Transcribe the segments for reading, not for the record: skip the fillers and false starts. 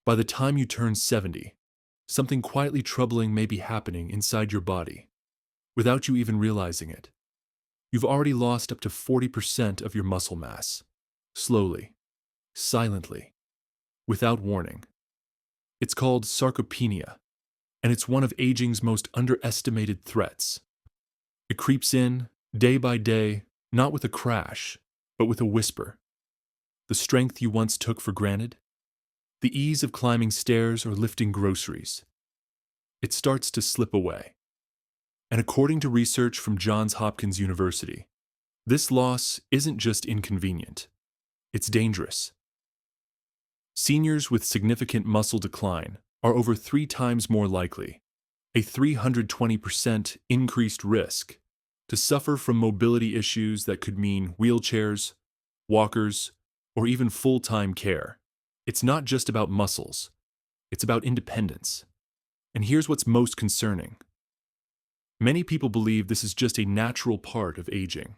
By the time you turn 70, something quietly troubling may be happening inside your body, without you even realizing it. You've already lost up to 40% of your muscle mass, slowly, silently, without warning. It's called sarcopenia, and it's one of aging's most underestimated threats. It creeps in, day by day, not with a crash, but with a whisper. The strength you once took for granted, the ease of climbing stairs or lifting groceries, it starts to slip away. And according to research from Johns Hopkins University, this loss isn't just inconvenient, it's dangerous. Seniors with significant muscle decline are over 3 times more likely, a 320% increased risk, to suffer from mobility issues that could mean wheelchairs, walkers, or even full-time care. It's not just about muscles, it's about independence. And here's what's most concerning. Many people believe this is just a natural part of aging.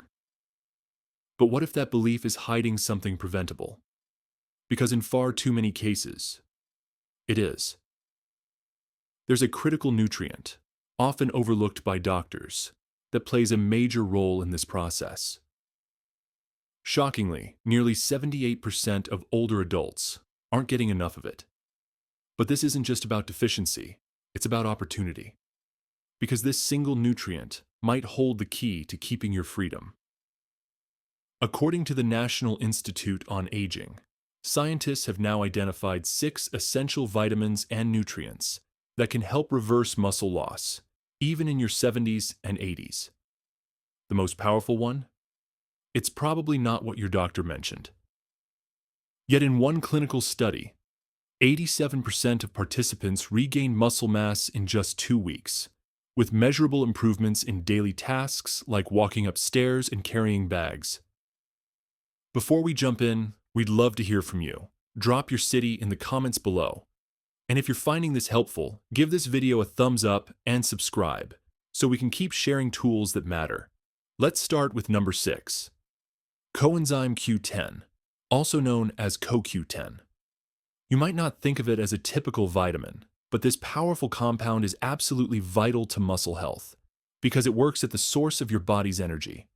But what if that belief is hiding something preventable? Because in far too many cases, it is. There's a critical nutrient, often overlooked by doctors, that plays a major role in this process. Shockingly, nearly 78% of older adults aren't getting enough of it. But this isn't just about deficiency, it's about opportunity. Because this single nutrient might hold the key to keeping your freedom. According to the National Institute on Aging, scientists have now identified 6 essential vitamins and nutrients that can help reverse muscle loss, even in your 70s and 80s. The most powerful one? It's probably not what your doctor mentioned. Yet in one clinical study, 87% of participants regained muscle mass in just 2 weeks, with measurable improvements in daily tasks like walking upstairs and carrying bags. Before we jump in, we'd love to hear from you. Drop your city in the comments below. And if you're finding this helpful, give this video a thumbs up and subscribe, so we can keep sharing tools that matter. Let's start with number 6. Coenzyme Q10, also known as CoQ10. You might not think of it as a typical vitamin, but this powerful compound is absolutely vital to muscle health, because it works at the source of your body's energy,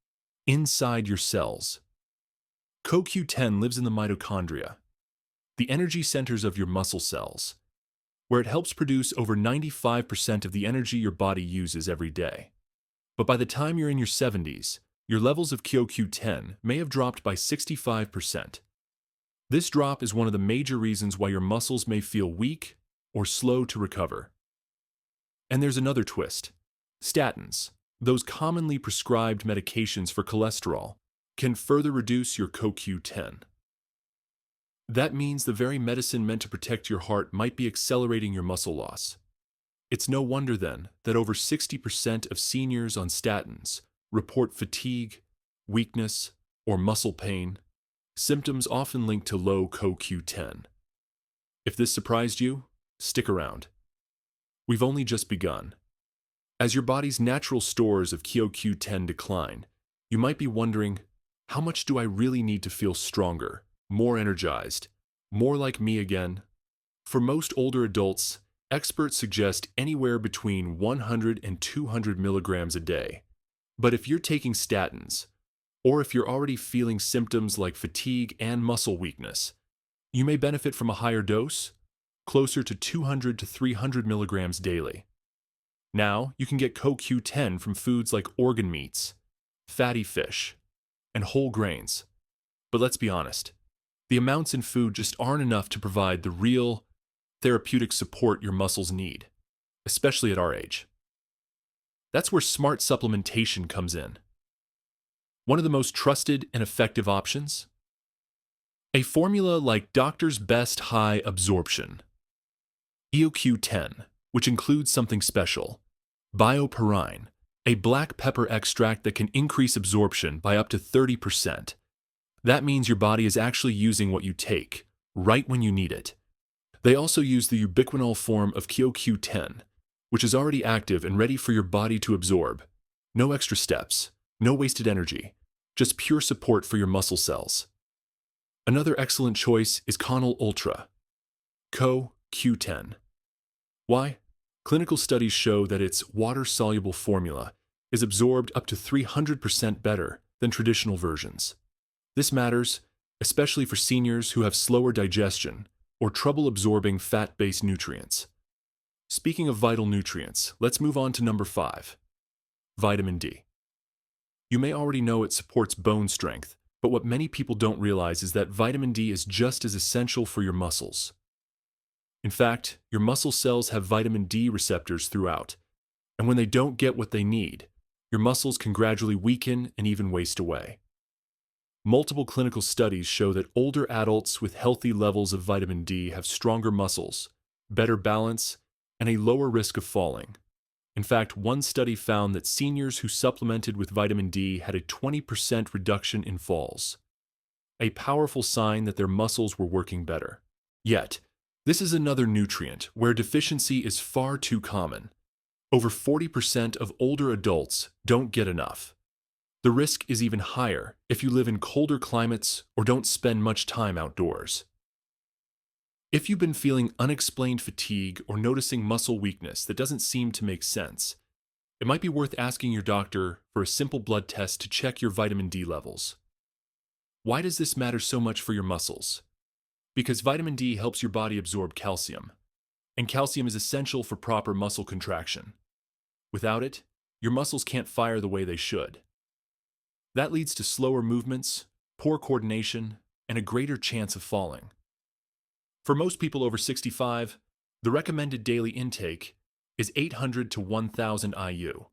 inside your cells. CoQ10 lives in the mitochondria, the energy centers of your muscle cells, where it helps produce over 95% of the energy your body uses every day. But by the time you're in your 70s, your levels of CoQ10 may have dropped by 65%. This drop is one of the major reasons why your muscles may feel weak or slow to recover. And there's another twist. Statins, those commonly prescribed medications for cholesterol, can further reduce your CoQ10. That means the very medicine meant to protect your heart might be accelerating your muscle loss. It's no wonder then that over 60% of seniors on statins report fatigue, weakness, or muscle pain, symptoms often linked to low CoQ10. If this surprised you, stick around. We've only just begun. As your body's natural stores of CoQ10 decline, you might be wondering, how much do I really need to feel stronger, more energized, more like me again? For most older adults, experts suggest anywhere between 100 and 200 milligrams a day. But if you're taking statins, or if you're already feeling symptoms like fatigue and muscle weakness, you may benefit from a higher dose, closer to 200 to 300 milligrams daily. Now, you can get CoQ10 from foods like organ meats, fatty fish, and whole grains. But let's be honest, the amounts in food just aren't enough to provide the real therapeutic support your muscles need, especially at our age. That's where smart supplementation comes in. One of the most trusted and effective options? A formula like Doctor's Best High Absorption. EOQ10, which includes something special, bioperine, a black pepper extract that can increase absorption by up to 30%. That means your body is actually using what you take, right when you need it. They also use the ubiquinol form of CoQ10, which is already active and ready for your body to absorb. No extra steps, no wasted energy, just pure support for your muscle cells. Another excellent choice is Conal Ultra. Co, Q10. Why? Clinical studies show that its water-soluble formula is absorbed up to 300% better than traditional versions. This matters, especially for seniors who have slower digestion or trouble absorbing fat-based nutrients. Speaking of vital nutrients, let's move on to number 5. Vitamin D. You may already know it supports bone strength, but what many people don't realize is that vitamin D is just as essential for your muscles. In fact, your muscle cells have vitamin D receptors throughout, and when they don't get what they need, your muscles can gradually weaken and even waste away. Multiple clinical studies show that older adults with healthy levels of vitamin D have stronger muscles, better balance, and a lower risk of falling. In fact, one study found that seniors who supplemented with vitamin D had a 20% reduction in falls, a powerful sign that their muscles were working better. Yet, this is another nutrient where deficiency is far too common. Over 40% of older adults don't get enough. The risk is even higher if you live in colder climates or don't spend much time outdoors. If you've been feeling unexplained fatigue or noticing muscle weakness that doesn't seem to make sense, it might be worth asking your doctor for a simple blood test to check your vitamin D levels. Why does this matter so much for your muscles? Because vitamin D helps your body absorb calcium, and calcium is essential for proper muscle contraction. Without it, your muscles can't fire the way they should. That leads to slower movements, poor coordination, and a greater chance of falling. For most people over 65, the recommended daily intake is 800 to 1,000 IU.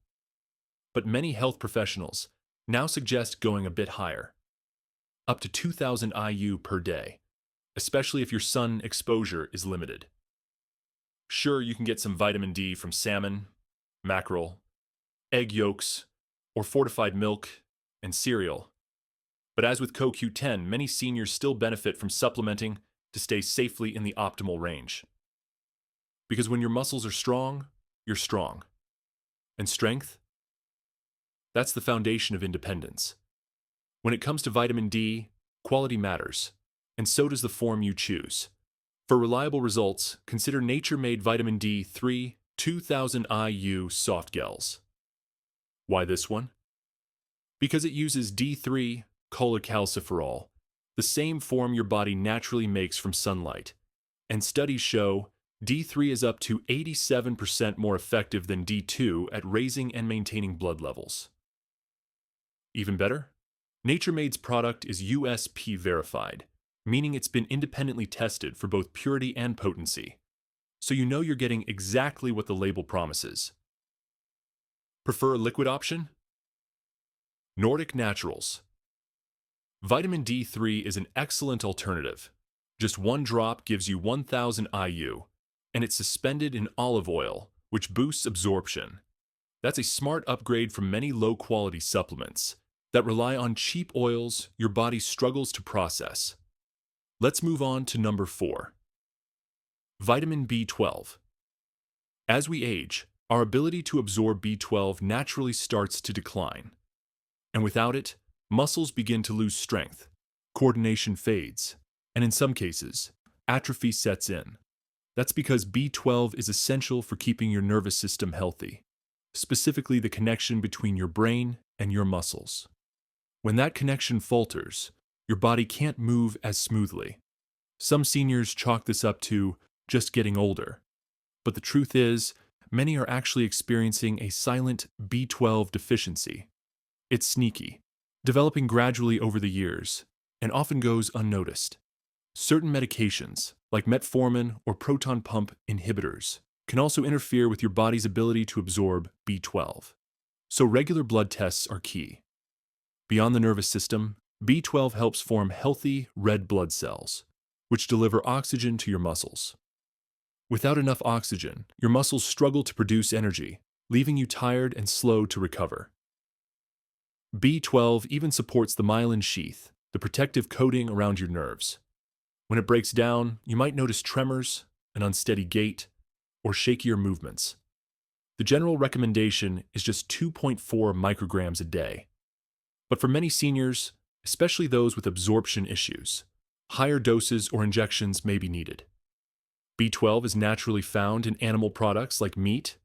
But many health professionals now suggest going a bit higher, up to 2,000 IU per day, especially if your sun exposure is limited. Sure, you can get some vitamin D from salmon, mackerel, egg yolks, or fortified milk and cereal. But as with CoQ10, many seniors still benefit from supplementing to stay safely in the optimal range. Because when your muscles are strong, you're strong. And strength? That's the foundation of independence. When it comes to vitamin D, quality matters, and so does the form you choose. For reliable results, consider nature-made vitamin D3 2000 IU soft gels. Why this one? Because it uses D3 cholecalciferol, the same form your body naturally makes from sunlight. And studies show D3 is up to 87% more effective than D2 at raising and maintaining blood levels. Even better? Nature-Made's product is USP verified, meaning it's been independently tested for both purity and potency, so you know you're getting exactly what the label promises. Prefer a liquid option? Nordic Naturals. Vitamin D3 is an excellent alternative. Just one drop gives you 1,000 IU, and it's suspended in olive oil, which boosts absorption. That's a smart upgrade from many low-quality supplements that rely on cheap oils your body struggles to process. Let's move on to number 4. Vitamin B12. As we age, our ability to absorb B12 naturally starts to decline. And without it, muscles begin to lose strength, coordination fades, and in some cases, atrophy sets in. That's because B12 is essential for keeping your nervous system healthy, specifically the connection between your brain and your muscles. When that connection falters, your body can't move as smoothly. Some seniors chalk this up to just getting older. But the truth is, many are actually experiencing a silent B12 deficiency. It's sneaky, developing gradually over the years, and often goes unnoticed. Certain medications, like metformin or proton pump inhibitors, can also interfere with your body's ability to absorb B12. So regular blood tests are key. Beyond the nervous system, B12 helps form healthy red blood cells, which deliver oxygen to your muscles. Without enough oxygen, your muscles struggle to produce energy, leaving you tired and slow to recover. B12 even supports the myelin sheath, the protective coating around your nerves. When it breaks down, you might notice tremors, an unsteady gait, or shakier movements. The general recommendation is just 2.4 micrograms a day. But for many seniors, especially those with absorption issues, higher doses or injections may be needed. B12 is naturally found in animal products like meat,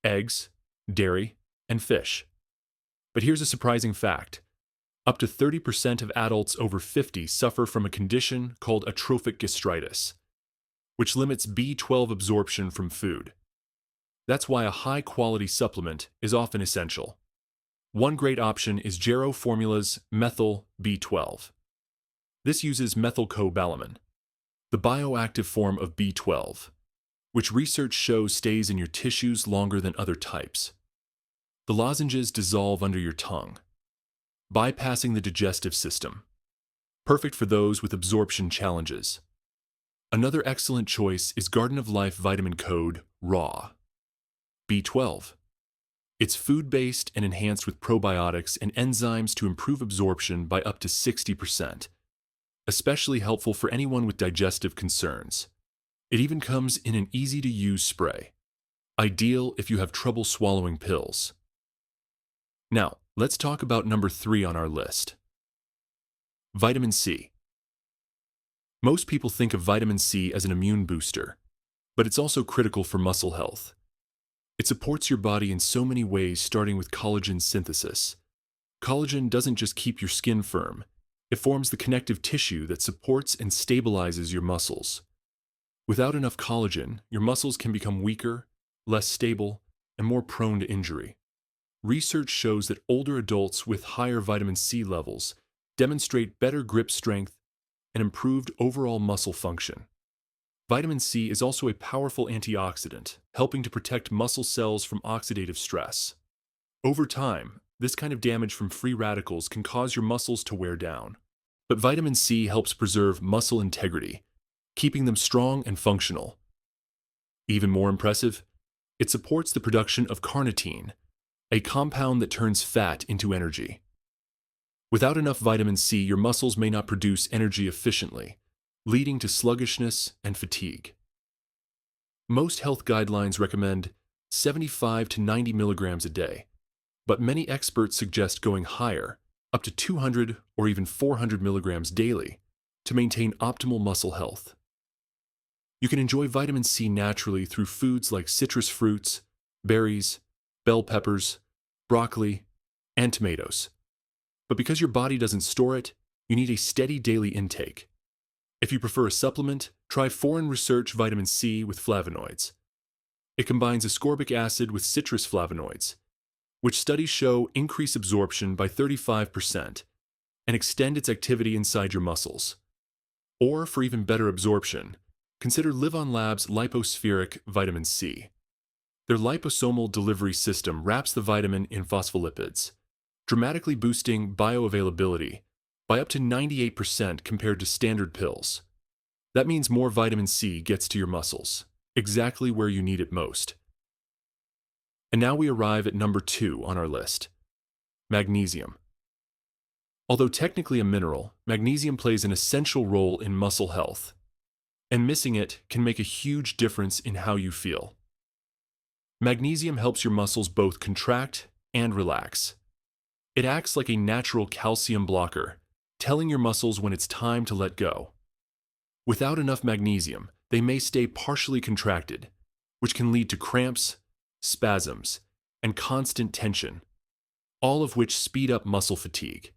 eggs, dairy, and fish. But here's a surprising fact. Up to 30% of adults over 50 suffer from a condition called atrophic gastritis, which limits B12 absorption from food. That's why a high-quality supplement is often essential. One great option is Jarrow Formula's Methyl B12. This uses methylcobalamin, the bioactive form of B12, which research shows stays in your tissues longer than other types. The lozenges dissolve under your tongue, bypassing the digestive system, perfect for those with absorption challenges. Another excellent choice is Garden of Life Vitamin Code Raw B12. It's food-based and enhanced with probiotics and enzymes to improve absorption by up to 60%, especially helpful for anyone with digestive concerns. It even comes in an easy-to-use spray, ideal if you have trouble swallowing pills. Now, let's talk about number 3 on our list. Vitamin C. Most people think of vitamin C as an immune booster, but it's also critical for muscle health. It supports your body in so many ways, starting with collagen synthesis. Collagen doesn't just keep your skin firm, it forms the connective tissue that supports and stabilizes your muscles. Without enough collagen, your muscles can become weaker, less stable, and more prone to injury. Research shows that older adults with higher vitamin C levels demonstrate better grip strength and improved overall muscle function. Vitamin C is also a powerful antioxidant, helping to protect muscle cells from oxidative stress. Over time, this kind of damage from free radicals can cause your muscles to wear down. But vitamin C helps preserve muscle integrity, keeping them strong and functional. Even more impressive, it supports the production of carnitine, a compound that turns fat into energy. Without enough vitamin C, your muscles may not produce energy efficiently, leading to sluggishness and fatigue. Most health guidelines recommend 75 to 90 milligrams a day, but many experts suggest going higher, up to 200 or even 400 milligrams daily, to maintain optimal muscle health. You can enjoy vitamin C naturally through foods like citrus fruits, berries, bell peppers, broccoli, and tomatoes. But because your body doesn't store it, you need a steady daily intake. If you prefer a supplement, try foreign research vitamin C with flavonoids. It combines ascorbic acid with citrus flavonoids, which studies show increase absorption by 35% and extend its activity inside your muscles. Or for even better absorption, consider Live On Lab's lipospheric vitamin C. Their liposomal delivery system wraps the vitamin in phospholipids, dramatically boosting bioavailability by up to 98% compared to standard pills. That means more vitamin C gets to your muscles, exactly where you need it most. And now we arrive at number 2 on our list, magnesium. Although technically a mineral, magnesium plays an essential role in muscle health, and missing it can make a huge difference in how you feel. Magnesium helps your muscles both contract and relax. It acts like a natural calcium blocker, telling your muscles when it's time to let go. Without enough magnesium, they may stay partially contracted, which can lead to cramps, spasms, and constant tension, all of which speed up muscle fatigue.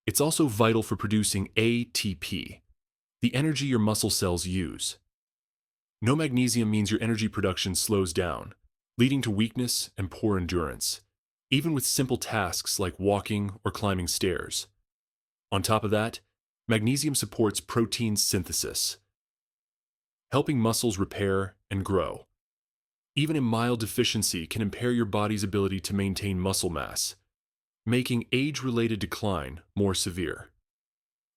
It's also vital for producing ATP, the energy your muscle cells use. No magnesium means your energy production slows down, leading to weakness and poor endurance, even with simple tasks like walking or climbing stairs. On top of that, magnesium supports protein synthesis, helping muscles repair and grow. Even a mild deficiency can impair your body's ability to maintain muscle mass, making age-related decline more severe.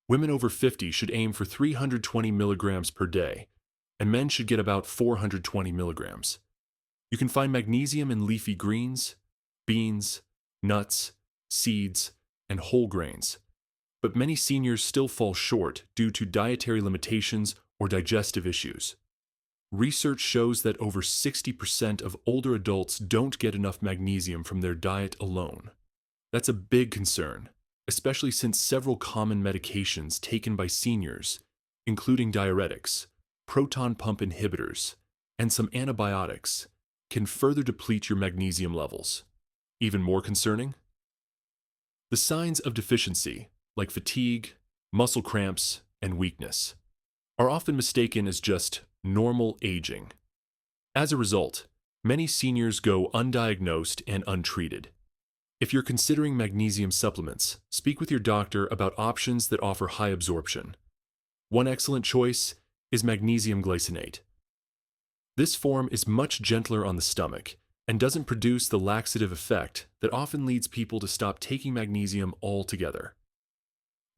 Women over 50 should aim for 320 milligrams per day, and men should get about 420 milligrams. You can find magnesium in leafy greens, beans, nuts, seeds, and whole grains. But many seniors still fall short due to dietary limitations or digestive issues. Research shows that over 60% of older adults don't get enough magnesium from their diet alone. That's a big concern, especially since several common medications taken by seniors, including diuretics, proton pump inhibitors, and some antibiotics can further deplete your magnesium levels. Even more concerning? The signs of deficiency, like fatigue, muscle cramps, and weakness, are often mistaken as just normal aging. As a result, many seniors go undiagnosed and untreated. If you're considering magnesium supplements, speak with your doctor about options that offer high absorption. One excellent choice is magnesium glycinate. This form is much gentler on the stomach and doesn't produce the laxative effect that often leads people to stop taking magnesium altogether.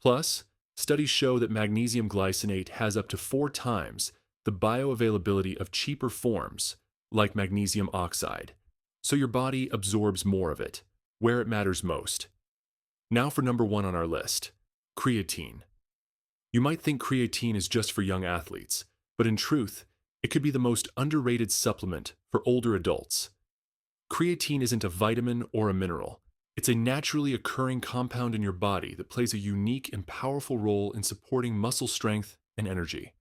Plus, studies show that magnesium glycinate has up to 4 times the bioavailability of cheaper forms, like magnesium oxide, so your body absorbs more of it, where it matters most. Now for number 1 on our list, creatine. You might think creatine is just for young athletes, but in truth, it could be the most underrated supplement for older adults. Creatine isn't a vitamin or a mineral. It's a naturally occurring compound in your body that plays a unique and powerful role in supporting muscle strength and energy.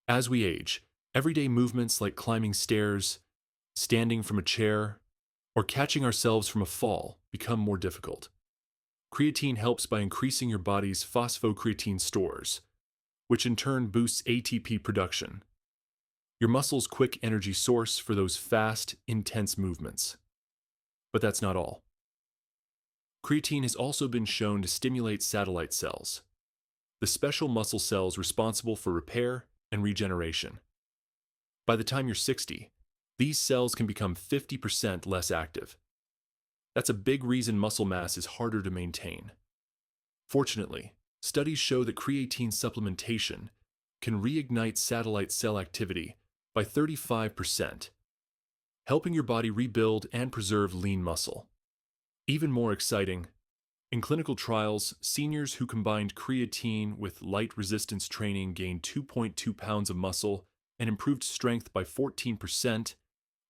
As we age, everyday movements like climbing stairs, standing from a chair, or catching ourselves from a fall become more difficult. Creatine helps by increasing your body's phosphocreatine stores, which in turn boosts ATP production, your muscles' quick energy source for those fast, intense movements. But that's not all. Creatine has also been shown to stimulate satellite cells, the special muscle cells responsible for repair and regeneration. By the time you're 60, these cells can become 50% less active. That's a big reason muscle mass is harder to maintain. Fortunately, studies show that creatine supplementation can reignite satellite cell activity by 35%, helping your body rebuild and preserve lean muscle. Even more exciting, in clinical trials, seniors who combined creatine with light resistance training gained 2.2 pounds of muscle and improved strength by 14%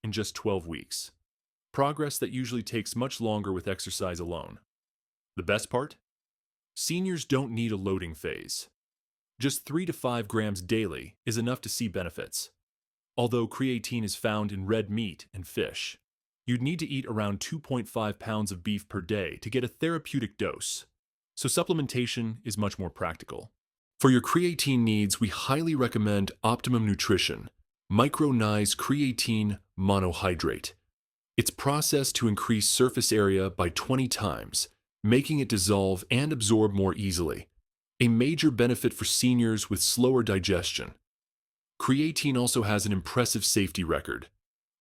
in just 12 weeks. Progress that usually takes much longer with exercise alone. The best part? Seniors don't need a loading phase. Just 3 to 5 grams daily is enough to see benefits. Although creatine is found in red meat and fish, you'd need to eat around 2.5 pounds of beef per day to get a therapeutic dose, so supplementation is much more practical. For your creatine needs, we highly recommend Optimum Nutrition Micronized Creatine Monohydrate. It's processed to increase surface area by 20 times, making it dissolve and absorb more easily, a major benefit for seniors with slower digestion. Creatine also has an impressive safety record,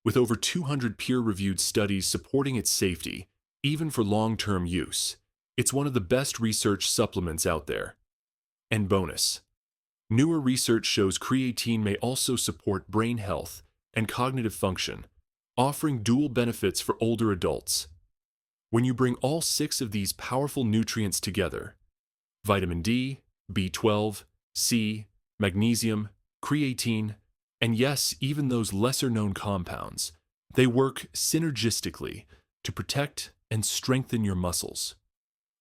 with over 200 peer-reviewed studies supporting its safety, even for long-term use. It's one of the best researched supplements out there. And bonus, newer research shows creatine may also support brain health and cognitive function, offering dual benefits for older adults. When you bring all 6 of these powerful nutrients together, vitamin D, B12, C, magnesium, creatine, and yes, even those lesser-known compounds, they work synergistically to protect and strengthen your muscles.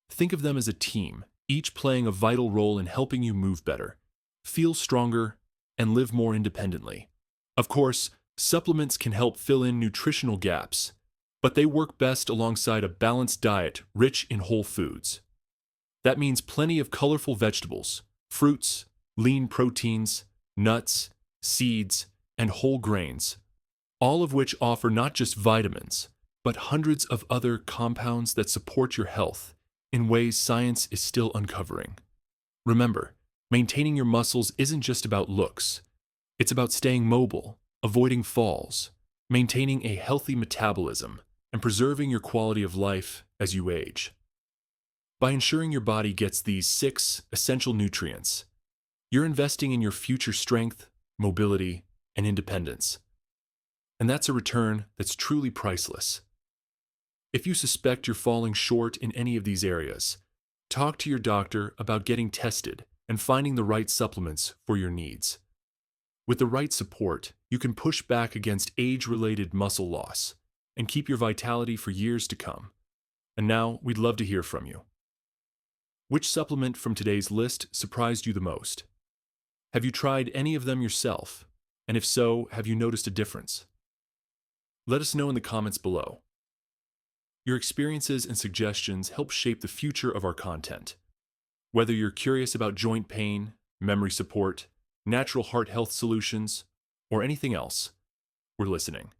Think of them as a team, each playing a vital role in helping you move better, feel stronger, and live more independently. Of course, supplements can help fill in nutritional gaps, but they work best alongside a balanced diet rich in whole foods. That means plenty of colorful vegetables, fruits, lean proteins, nuts, seeds, and whole grains, all of which offer not just vitamins, but hundreds of other compounds that support your health in ways science is still uncovering. Remember, maintaining your muscles isn't just about looks. It's about staying mobile, avoiding falls, maintaining a healthy metabolism, and preserving your quality of life as you age. By ensuring your body gets these 6 essential nutrients, you're investing in your future strength, mobility, and independence. And that's a return that's truly priceless. If you suspect you're falling short in any of these areas, talk to your doctor about getting tested and finding the right supplements for your needs. With the right support, you can push back against age-related muscle loss and keep your vitality for years to come. And now, we'd love to hear from you. Which supplement from today's list surprised you the most? Have you tried any of them yourself? And if so, have you noticed a difference? Let us know in the comments below. Your experiences and suggestions help shape the future of our content. Whether you're curious about joint pain, memory support, natural heart health solutions, or anything else, we're listening.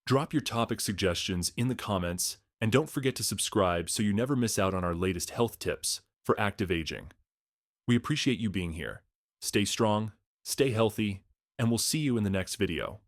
Drop your topic suggestions in the comments, and don't forget to subscribe so you never miss out on our latest health tips for active aging. We appreciate you being here. Stay strong, stay healthy, and we'll see you in the next video.